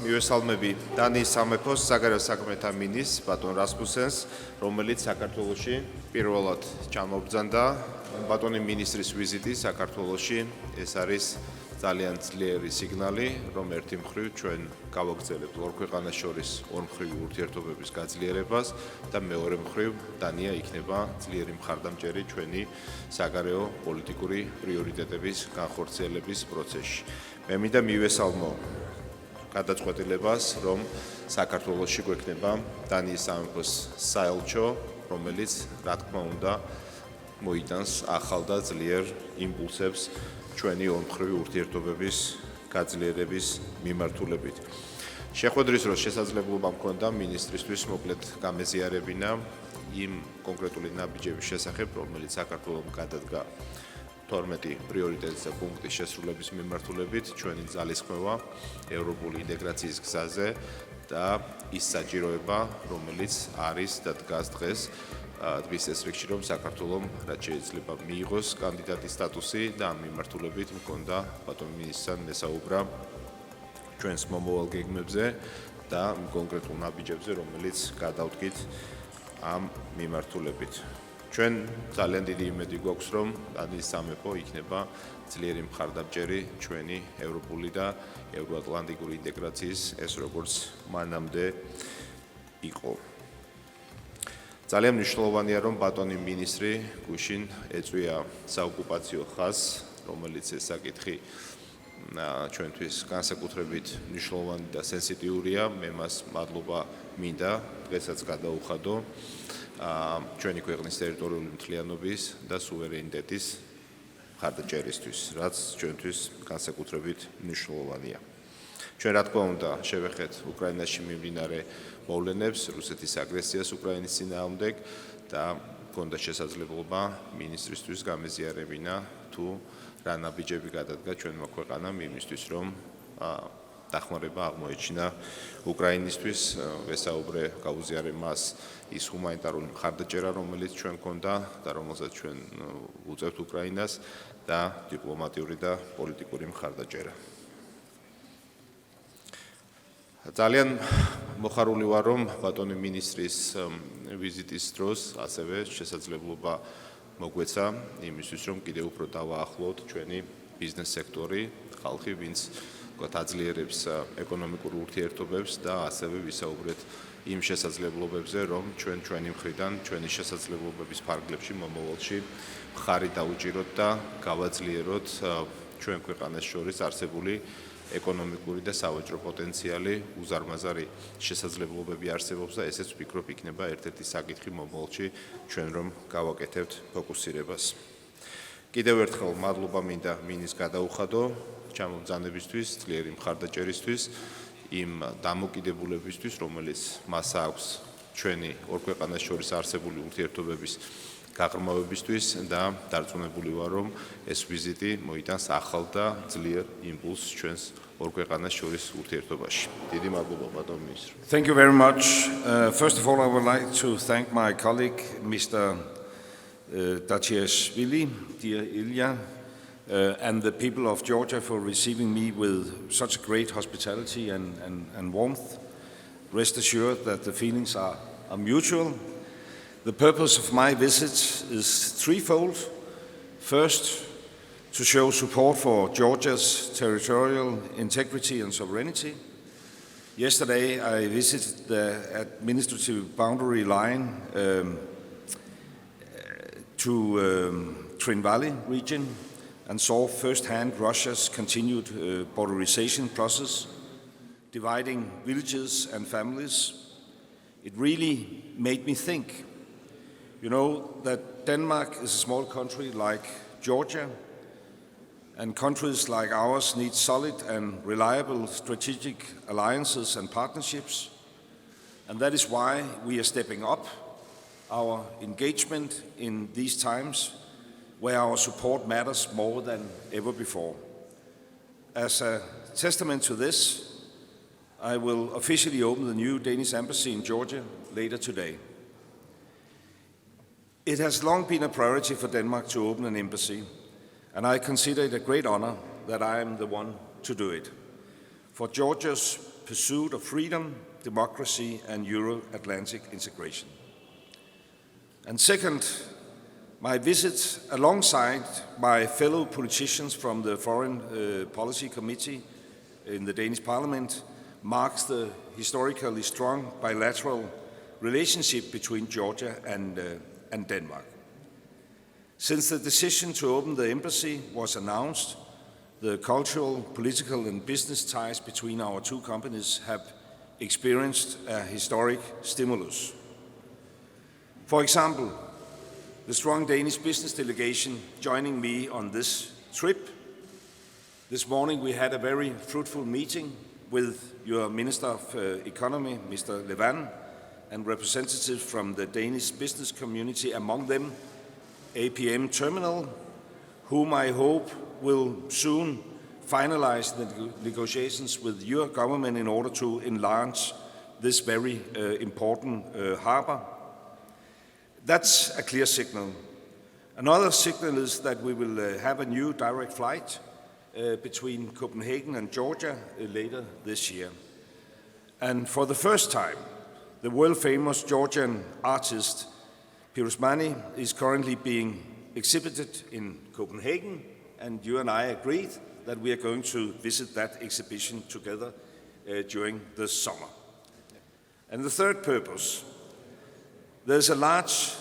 მივესალმები დანიის სამეფოს საგარეო საქმეთა მინისტრს ბატონ რასმუსენს, რომელიც საქართველოში პირველად ჩამობრძანდა. ბატონი მინისტრის ვიზიტი საქართველოში ეს არის ძალიან ძლიერი სიგნალი, რომ ერთი მხრივ ჩვენ გავაგრძელებთ ორ ქვეყანას შორის ორმხრივი ურთიერთობების გაძლიერებას და მეორე მხრივ დანია იქნება ძლიერი მხარდამჭერი ჩვენი საგარეო პოლიტიკური პრიორიტეტების განხორციელების პროცესში. მე მინდა მივესალმო გადაწყვეტილებას, რომ საქართველოში გვექნება დანიის სამეფოს საელჩო, რომელიც, რა თქმა უნდა, მოიტანს ახალ და ძლიერ იმპულსებს ჩვენი ორმხრივი ურთიერთობების გაძლიერების მიმართულებით. შეხვედრის დროს შესაძლებლობა მქონდა მინისტრისთვის მოკლედ გამეზიარებინა იმ კონკრეტული ნაბიჯების შესახებ, რომელიც საქართველოს გადადგა 12 პრიორიტეტის და პუნქტის შესრულების მიმართულებით ჩვენი ძალისხმევა ევროპული ინტეგრაციის გზაზე და ის საჭიროება, რომელიც არის და დგას დღეს დღის ესრიგში, რომ საქართველოს რაც შეიძლება მიიღოს კანდიდატის სტატუსი და ამ მიმართულებით მქონდა ბატონ მინისტრთან მესაუბრა ჩვენს მომავალ გეგმებზე და კონკრეტულ ნაბიჯებზე, რომელიც გადავდგით ამ მიმართულებით. ჩვენ ძალიან დიდი იმედი გვაქვს, რომ დანიის სამეფო იქნება ძლიერი მხარდამჭერი ჩვენი ევროპული და ევროატლანტიკური ინტეგრაციის, ეს როგორც მანამდე იყო. ძალიან მნიშვნელოვანია, რომ ბატონი მინისტრი გუშინ ეწვია საოკუპაციო ხაზს, რომელიც ეს საკითხი ჩვენთვის განსაკუთრებით მნიშვნელოვანი და სენსიტიურია. მე მას მადლობა მინდა დღესაც გადაუხადო ჩვენი ქვეყნის ტერიტორიული მთლიანობის და სუვერენიტეტის მხარდაჭერისთვის, რაც ჩვენთვის განსაკუთრებით მნიშვნელოვანია. ჩვენ რა თქმა უნდა შევეხეთ უკრაინაში მიმდინარე მოვლენებს, რუსეთის აგრესიას უკრაინის წინააღმდეგ და მქონდა შესაძლებლობა მინისტრისთვის გამეზიარებინა თუ რა ნაბიჯები გადადგა ჩვენმა ქვეყანამ იმისთვის, რომ დახმარება აღმოეჩინა უკრაინისთვის. ვესაუბრე, გავუზიარე მას ის ჰუმანიტარული მხარდაჭერა, რომელიც ჩვენ გქონდა და რომელსაც ჩვენ უწევთ უკრაინას და დიპლომატიური და პოლიტიკური მხარდაჭერა. ძალიან მოხარული ვარ, რომ ბატონი მინისტრის ვიზიტის დროს ასევე შესაძლებლობა მოგვეცა იმისთვის, რომ კიდევ უფრო დავაახლოთ ჩვენი ბიზნეს სექტორი, ხალხი, ვინც აძლიერებს ეკონომიკურ ურთიერთობებს და ასევე ვისაუბრეთ იმ შესაძლებლობებზე, რომ ჩვენი მხრიდან ჩვენი შესაძლებლობების ფარგლებში მომავალში მხარი დაუჭიროთ და გავაძლიეროთ ჩვენ ქვეყანას შორის არსებული ეკონომიკური და სავაჭრო პოტენციალი, უზარმაზარი შესაძლებლობები არსებობს და ესეც ვფიქრობ იქნება ერთ-ერთი საკითხი მომავალში ჩვენ რომ გავაკეთებთ ფოკუსირებას. კიდევ ერთხელ მადლობა მინდა მინისტრს გადაუხადო ჩამობრძანებისთვის, ძლიერი მხარდაჭერისთვის, იმ დამოკიდებულებისთვის, რომელიც მას აქვს ჩვენი ორ ქვეყანას შორის არსებული ურთიერთობების გაღრმავებისთვის და დარწმუნებული ვარ, რომ ეს ვიზიტი მოიტანს ახალ და ძლიერ იმპულსს ჩვენს ორ ქვეყანას შორის ურთიერთობაში. დიდი მადლობა ბატონ მინისტრო. Thank you very much. First of all, I would like to thank my colleague, Mr. Dachiashvili, dear Ilya, and the people of Georgia for receiving me with such great hospitality and warmth. Rest assured that the feelings are mutual. The purpose of my visit is threefold. First, to show support for Georgia's territorial integrity and sovereignty. Yesterday, I visited the administrative boundary line to Trin Valley region and saw firsthand Russia's continued borderization process, dividing villages and families. It really made me think, you know, that Denmark is a small country like Georgia, and countries like ours need solid and reliable strategic alliances and partnerships, and that is why we are stepping up our engagement in these times where our support matters more than ever before. As a testament to this, I will officially open the new Danish embassy in Georgia later today. It has long been a priority for Denmark to open an embassy, and I consider it a great honor that I am the one to do it. For Georgia's pursuit of freedom, democracy, and Euro-Atlantic integration. And second, my visit alongside my fellow politicians from the Foreign Policy Committee in the Danish Parliament marks the historically strong bilateral relationship between Georgia and Denmark. Since the decision to open the embassy was announced, the cultural, political, and business ties between our two companies have experienced a historic stimulus. For example, the strong Danish business delegation joining me on this trip. This morning we had a very fruitful meeting with your Minister of Economy, Mr. Levan, and representatives from the Danish business community, among them APM Terminal, whom I hope will soon finalize the negotiations with your government in order to enlarge this very important harbour. That's a clear signal. Another signal is that we will have a new direct flight between Copenhagen and Georgia later this year. And for the first time, the world-famous Georgian artist Pirosmani is currently being exhibited in Copenhagen, and you and I agreed that we are going to visit that exhibition together during the summer. And the third purpose, there's a large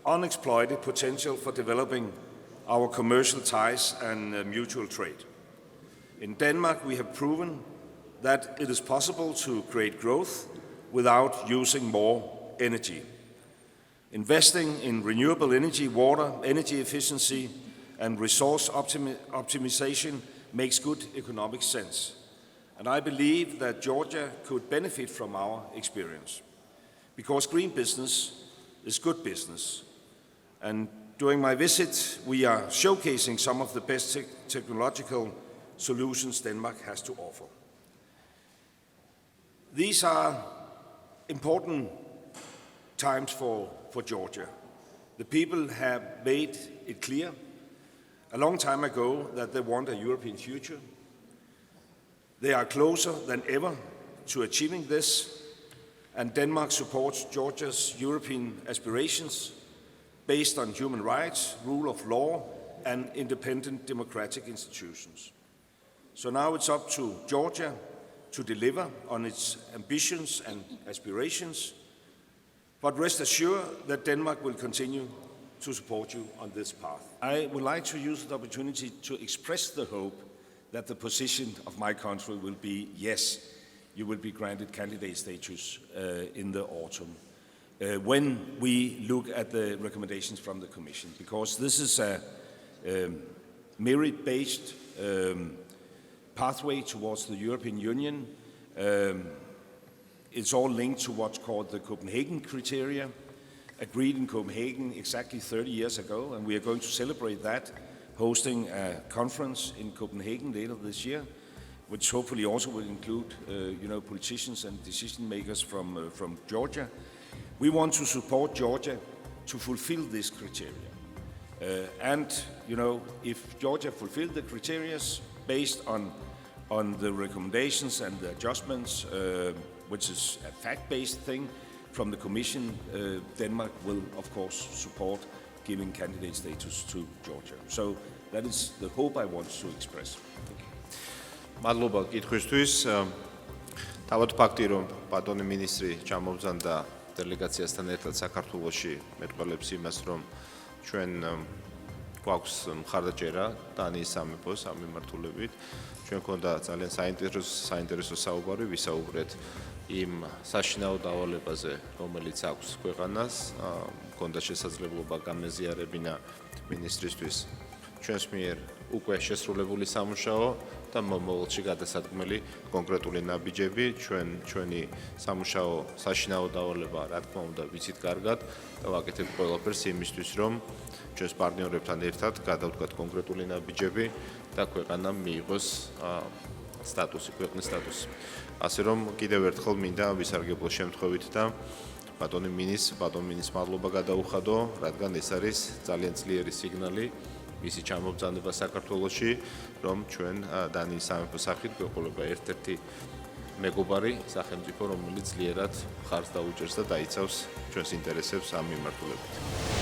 unexploited potential for developing our commercial ties and mutual trade. In Denmark, we have proven that it is possible to create growth without using more energy. Investing in renewable energy, water, energy efficiency, and resource optimization makes good economic sense. And I believe that Georgia could benefit from our experience, because green business is good business. And during my visit, we are showcasing some of the best technological solutions Denmark has to offer. These are important times for Georgia. The people have made it clear a long time ago that they want a European future. They are closer than ever to achieving this, and Denmark supports Georgia's European aspirations based on human rights, rule of law, and independent democratic institutions. So now it's up to Georgia to deliver on its ambitions and aspirations, but rest assured that Denmark will continue to support you on this path. I would like to use the opportunity to express the hope that the position of my country will be, yes, you will be granted candidate status in the autumn when we look at the recommendations from the Commission, because this is a merit-based pathway towards the European Union. It's all linked to what's called the Copenhagen criteria, agreed in Copenhagen exactly 30 years ago, and we are going to celebrate that, hosting a conference in Copenhagen later this year, which hopefully also will include politicians and decision makers from Georgia. We want to support Georgia to fulfill this criteria. If Georgia fulfills the criteria based on the recommendations and the adjustments, which is a fact-based thing from the Commission, Denmark will, of course, support giving candidate status to Georgia. So that is the hope I want to express. მადლობა კითხვისთვის. თავად ფაქტი, რომ ბატონი მინისტრი ჩამოვზანდა დელეგაციასთან ერთად საქართველოში, მეტყველებს იმას, რომ ჩვენ გვაქვს მხარდაჭერა დანიის სამეფოს ამ მიმართულებით. ჩვენ გვქონდა ძალიან საინტერესო საუბარი, ვისაუბრეთ იმ საშინაო დავალებაზე, რომელიც აქვს ქვეყანას. მქონდა შესაძლებლობა გამეზიარებინა მინისტრისთვის ჩვენს მიერ უკვე შესრულებული სამუშაო და მომავალში გადასადგმელი კონკრეტული ნაბიჯები. ჩვენი სამუშაო საშინაო დავალება, რა თქმა უნდა, ვიცით კარგად და ვაკეთებთ ყველაფერს იმისთვის, რომ ჩვენს პარტნიორებთან ერთად გადავდგათ კონკრეტული ნაბიჯები და ქვეყანამ მიიღოს სტატუსი, ქვეყნის სტატუსი. ასე რომ კიდევ ერთხელ მინდა ვისარგებლო შემთხვევით და ბატონ მინისტრს მადლობა გადაუხადო, რადგან ეს არის ძალიან ძლიერი სიგნალი მისი ჩამობრძანება საქართველოში, რომ ჩვენ დანიის სამეფოს სახით გვეყოლება ერთ-ერთი მეგობარი სახელმწიფო, რომელიც ძლიერად მხარს დაუჭერს და დაიცავს ჩვენს ინტერესებს ამ მიმართულებით.